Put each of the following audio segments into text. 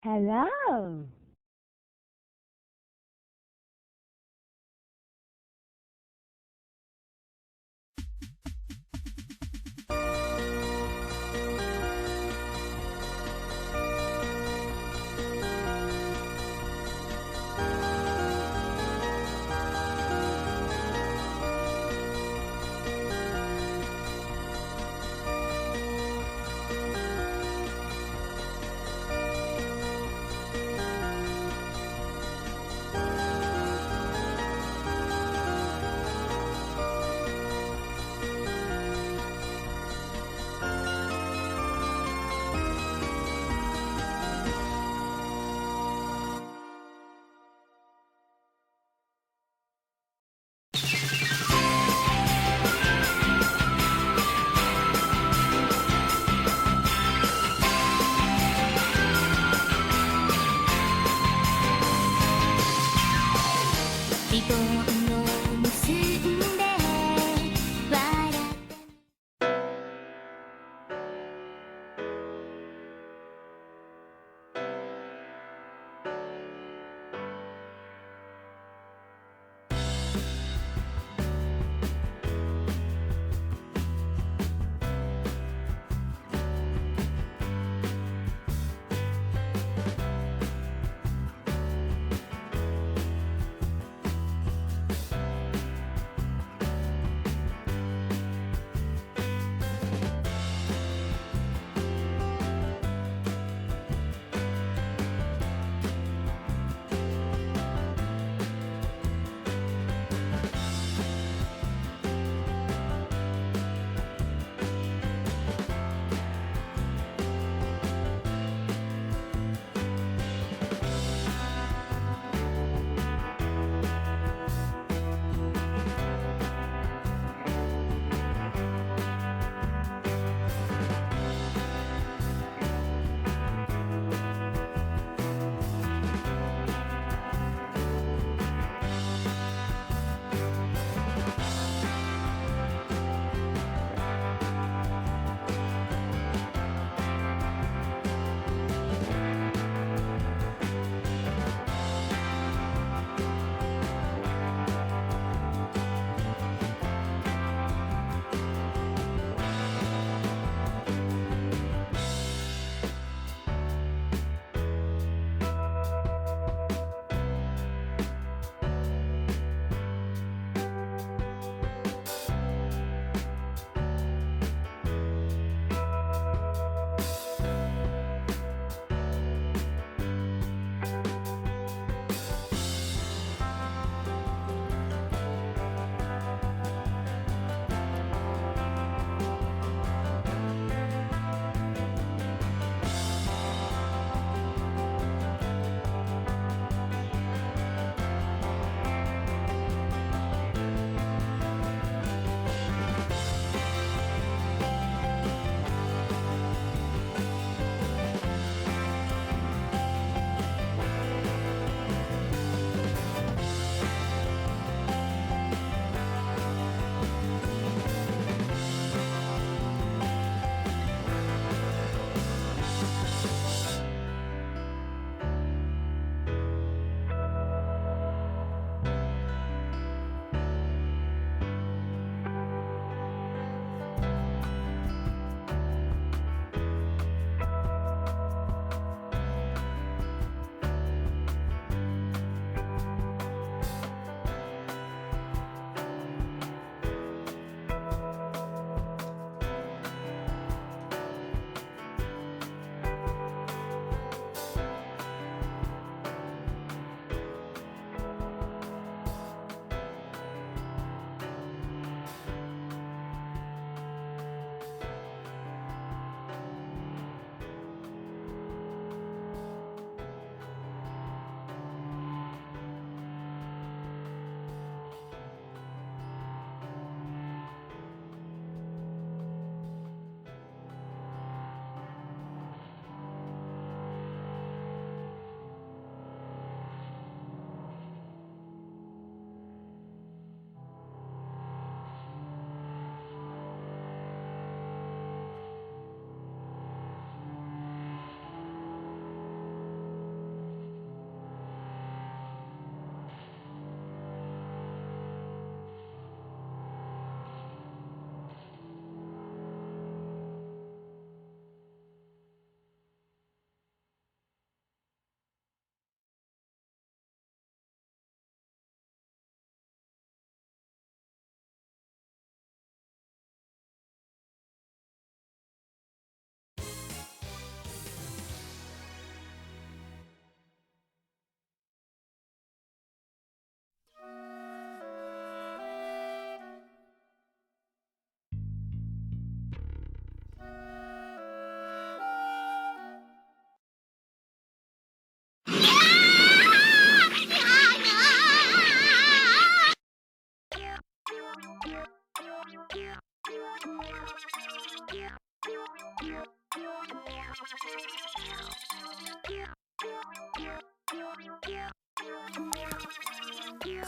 Hello.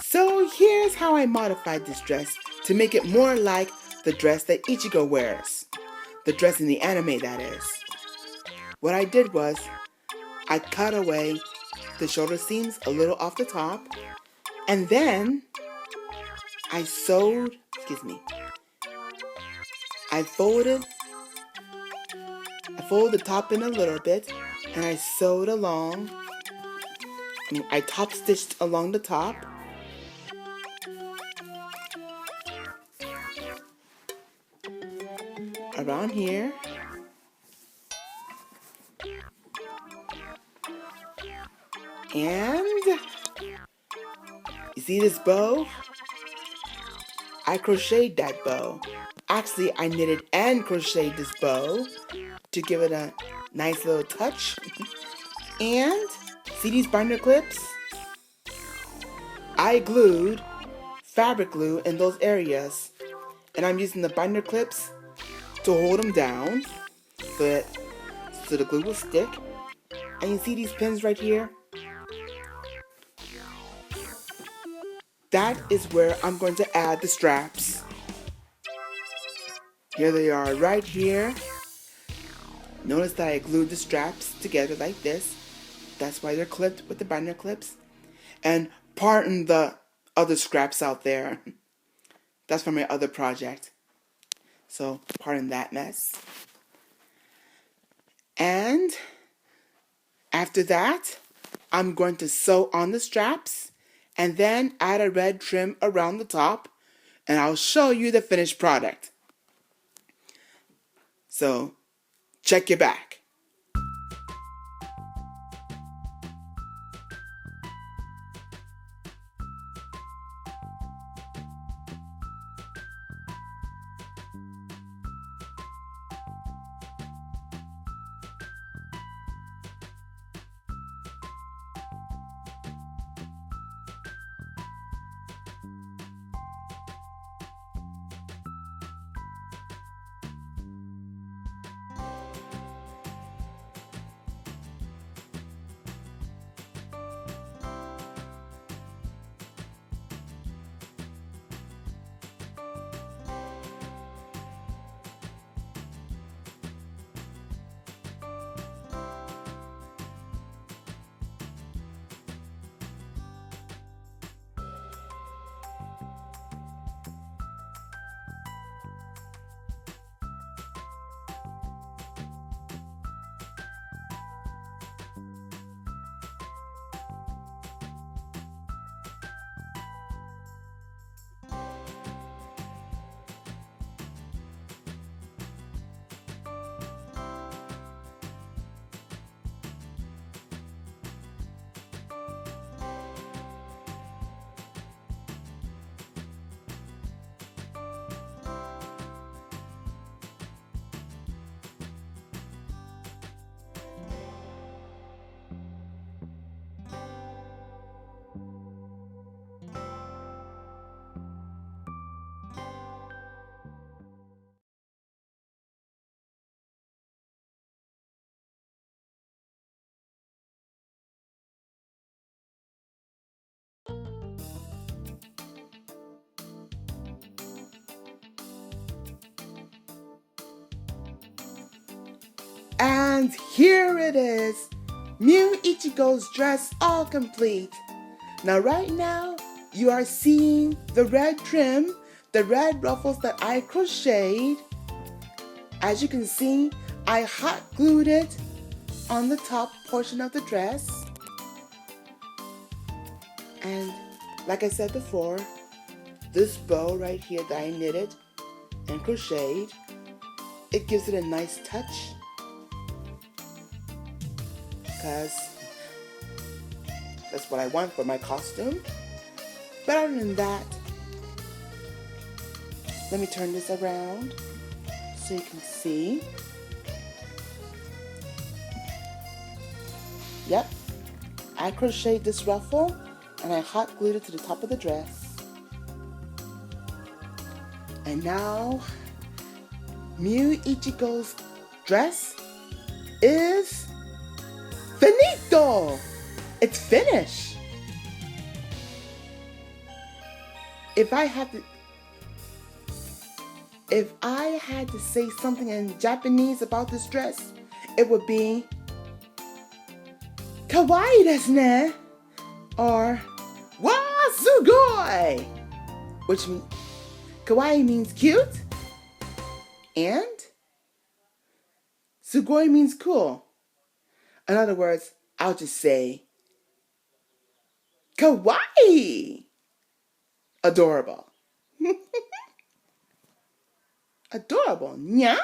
So here's how I modified this dress to make it more like the dress that Ichigo wears. The dress in the anime, that is. What I did was, I cut away the shoulder seams a little off the top, and then I folded the top in a little bit, and I sewed along, I top stitched along the top, around here, and you see this bow? I crocheted that bow. Actually, I knitted and crocheted this bow to give it a nice little touch. And see these binder clips? I glued fabric glue in those areas, and I'm using the binder clips to hold them down so the glue will stick. And you see these pins right here? That is where I'm going to add the straps. Here they are right here. Notice that I glued the straps together like this. That's why they're clipped with the binder clips. And pardon the other scraps out there. That's from my other project. So pardon that mess. And after that, I'm going to sew on the straps and then add a red trim around the top, and I'll show you the finished product. So check your back. And here it is, Mew Ichigo's dress all complete. Now right now, you are seeing the red trim, the red ruffles that I crocheted. As you can see, I hot glued it on the top portion of the dress. And like I said before, this bow right here that I knitted and crocheted, it gives it a nice touch. Because that's what I want for my costume. But other than that, let me turn this around so you can see. Yep, I crocheted this ruffle and I hot glued it to the top of the dress. And now, Mew Ichigo's dress is finito! It's finished! If I had to say something in Japanese about this dress, it would be kawaii desu ne, or wa sugoi, which means kawaii means cute, and sugoi means cool. In other words, I'll just say kawaii, adorable, adorable, nya.